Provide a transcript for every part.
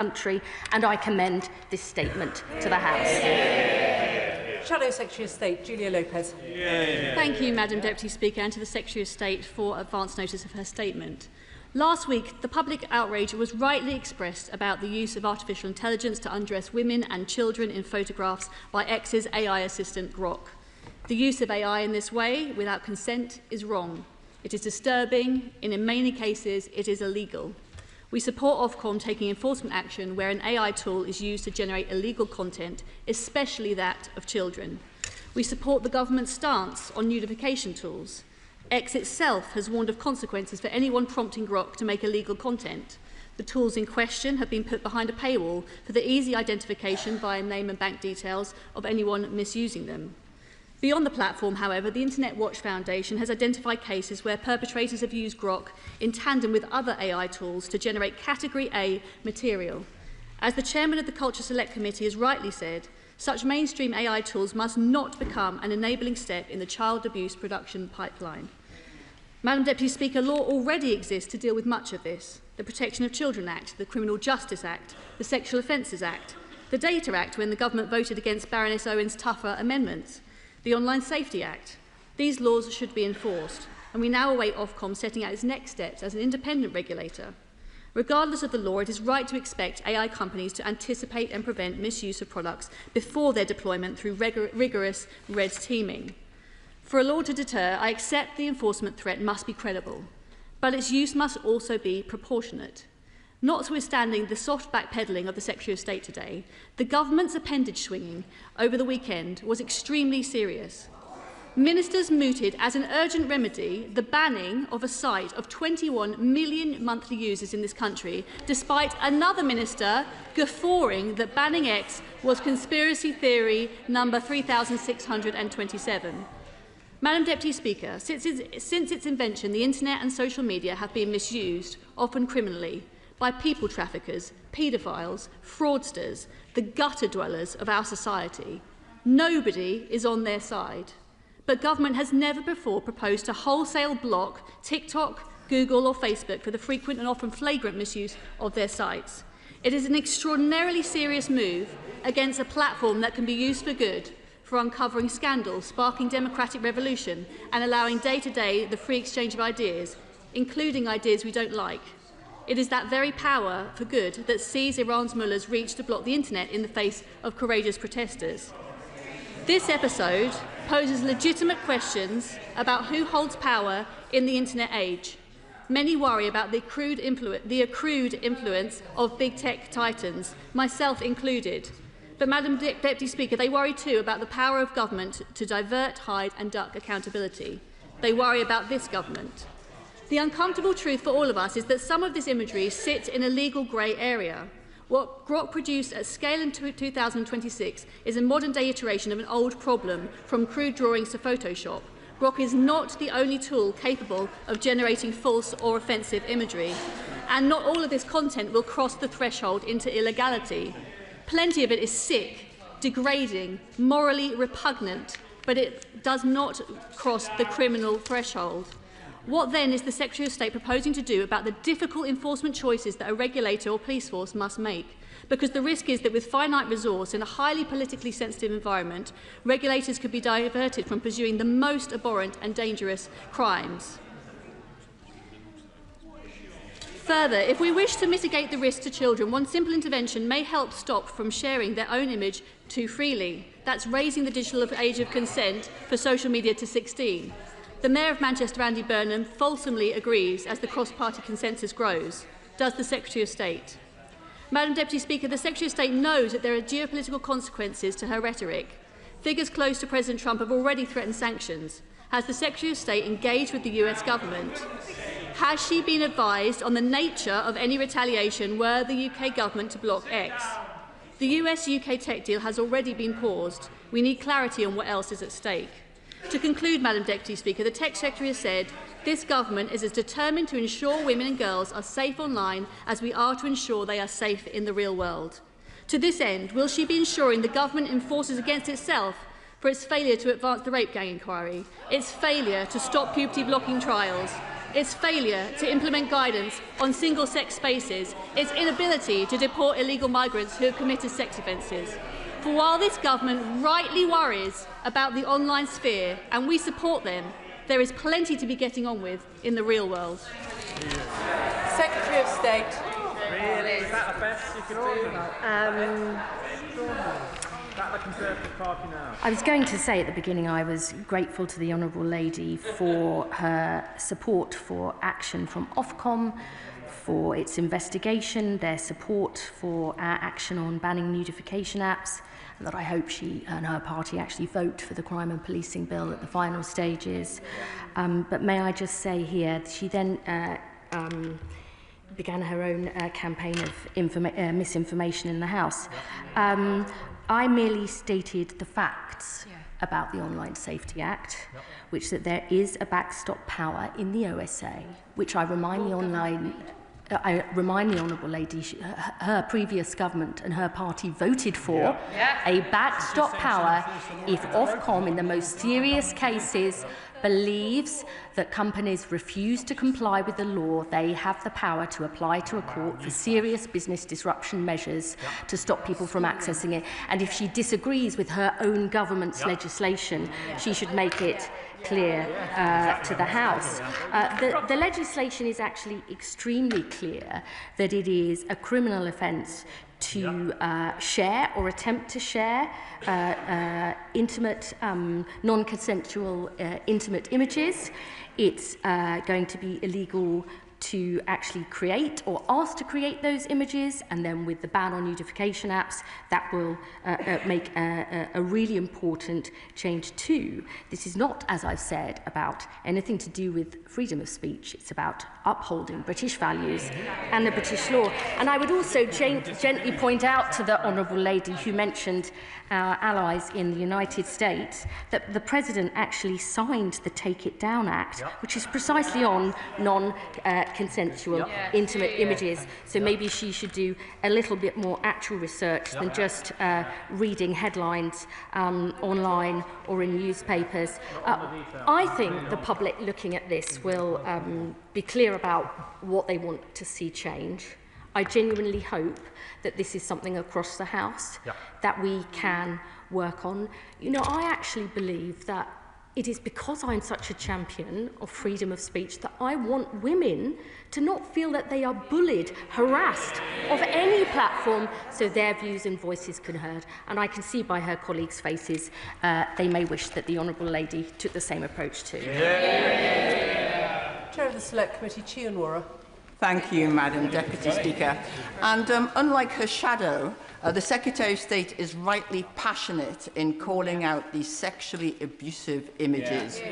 country, and I commend this statement to the House. Shadow Secretary of State Julia Lopez. Thank you, Madam Deputy Speaker, and to the Secretary of State for advance notice of her statement. Last week, the public outrage was rightly expressed about the use of artificial intelligence to undress women and children in photographs by X's AI assistant Grok. The use of AI in this way, without consent, is wrong. It is disturbing, and in many cases, it is illegal. We support Ofcom taking enforcement action where an AI tool is used to generate illegal content, especially that of children. We support the government's stance on notification tools. X itself has warned of consequences for anyone prompting Grok to make illegal content. The tools in question have been put behind a paywall for the easy identification via name and bank details of anyone misusing them. Beyond the platform, however, the Internet Watch Foundation has identified cases where perpetrators have used Grok in tandem with other AI tools to generate Category A material. As the Chairman of the Culture Select Committee has rightly said, such mainstream AI tools must not become an enabling step in the child abuse production pipeline. Madam Deputy Speaker, law already exists to deal with much of this. The Protection of Children Act, the Criminal Justice Act, the Sexual Offences Act, the Data Act when the government voted against Baroness Owen's tougher amendments, the Online Safety Act. These laws should be enforced, and we now await Ofcom setting out its next steps as an independent regulator. Regardless of the law, it is right to expect AI companies to anticipate and prevent misuse of products before their deployment through rigorous red teaming. For a law to deter, I accept the enforcement threat must be credible, but its use must also be proportionate. Notwithstanding the soft backpedalling of the Secretary of State today, the government's appendage swinging over the weekend was extremely serious. Ministers mooted as an urgent remedy the banning of a site of 21 million monthly users in this country, despite another minister guffawing that banning X was conspiracy theory number 3627. Madam Deputy Speaker, since its invention, the internet and social media have been misused, often criminally, by people traffickers, paedophiles, fraudsters, the gutter dwellers of our society. Nobody is on their side. But government has never before proposed to wholesale block TikTok, Google or Facebook for the frequent and often flagrant misuse of their sites. It is an extraordinarily serious move against a platform that can be used for good, for uncovering scandals, sparking democratic revolution and allowing day-to-day the free exchange of ideas, including ideas we don't like. It is that very power for good that sees Iran's mullahs reach to block the internet in the face of courageous protesters. This episode poses legitimate questions about who holds power in the internet age. Many worry about the accrued influence of big tech titans, myself included. But, Madam Deputy Speaker, they worry too about the power of government to divert, hide and duck accountability. They worry about this government. The uncomfortable truth for all of us is that some of this imagery sits in a legal grey area. What Grok produced at scale in 2026 is a modern-day iteration of an old problem, from crude drawings to Photoshop. Grok is not the only tool capable of generating false or offensive imagery, and not all of this content will cross the threshold into illegality. Plenty of it is sick, degrading, morally repugnant, but it does not cross the criminal threshold. What then is the Secretary of State proposing to do about the difficult enforcement choices that a regulator or police force must make? Because the risk is that with finite resource in a highly politically sensitive environment, regulators could be diverted from pursuing the most abhorrent and dangerous crimes. Further, if we wish to mitigate the risk to children, one simple intervention may help stop from sharing their own image too freely. That's raising the digital age of consent for social media to 16. The Mayor of Manchester, Andy Burnham, fulsomely agrees as the cross-party consensus grows. Does the Secretary of State? Madam Deputy Speaker, the Secretary of State knows that there are geopolitical consequences to her rhetoric. Figures close to President Trump have already threatened sanctions. Has the Secretary of State engaged with the US government? Has she been advised on the nature of any retaliation were the UK government to block X? The US-UK tech deal has already been paused. We need clarity on what else is at stake. To conclude, Madam Deputy Speaker, the Tech Secretary has said this government is as determined to ensure women and girls are safe online as we are to ensure they are safe in the real world. To this end, will she be ensuring the government enforces against itself for its failure to advance the rape gang inquiry, its failure to stop puberty blocking trials, its failure to implement guidance on single-sex spaces, its inability to deport illegal migrants who have committed sex offences. For while this government rightly worries about the online sphere, and we support them, there is plenty to be getting on with in the real world. Secretary of State. Really? Is that the best you could do? That the Conservative Party now? I was going to say at the beginning I was grateful to the Honourable Lady for her support for action from Ofcom, for its investigation, their support for our action on banning nudification apps, and that I hope she and her party actually vote for the crime and policing bill at the final stages. But may I just say here, she then began her own campaign of misinformation in the House. I merely stated the facts about the Online Safety Act, which that there is a backstop power in the OSA, which I remind the Honourable Lady, her previous government and her party voted for a backstop power if Ofcom, in the most serious cases, believes that companies refuse to comply with the law, they have the power to apply to a court for serious business disruption measures to stop people from accessing it. And if she disagrees with her own government's legislation, she should make it clear to the House. The legislation is actually extremely clear that it is a criminal offence to share or attempt to share intimate, non-consensual intimate images. It's going to be illegal to actually create or ask to create those images, and then with the ban on nudification apps, that will make a really important change too. This is not, as I've said, about anything to do with freedom of speech. It's about upholding British values and the British law. And I would also gently point out to the Honourable Lady who mentioned our allies in the United States that the President actually signed the Take It Down Act, which is precisely on non-consensual intimate images. So maybe she should do a little bit more actual research than just reading headlines online or in newspapers. I think the public looking at this will be clear about what they want to see change. I genuinely hope that this is something across the House that we can work on. You know, I actually believe that it is because I'm such a champion of freedom of speech that I want women to not feel that they are bullied, harassed of any platform, so their views and voices can be heard. And I can see by her colleagues' faces they may wish that the Honourable Lady took the same approach too. Chair of the Select Committee, Chianwara. Thank you, Madam Deputy Speaker. And unlike her shadow, the Secretary of State is rightly passionate in calling out these sexually abusive images.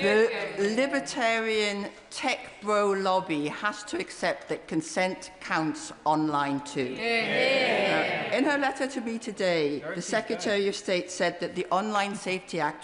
The libertarian tech bro lobby has to accept that consent counts online too. In her letter to me today, the Secretary of State said that the Online Safety Act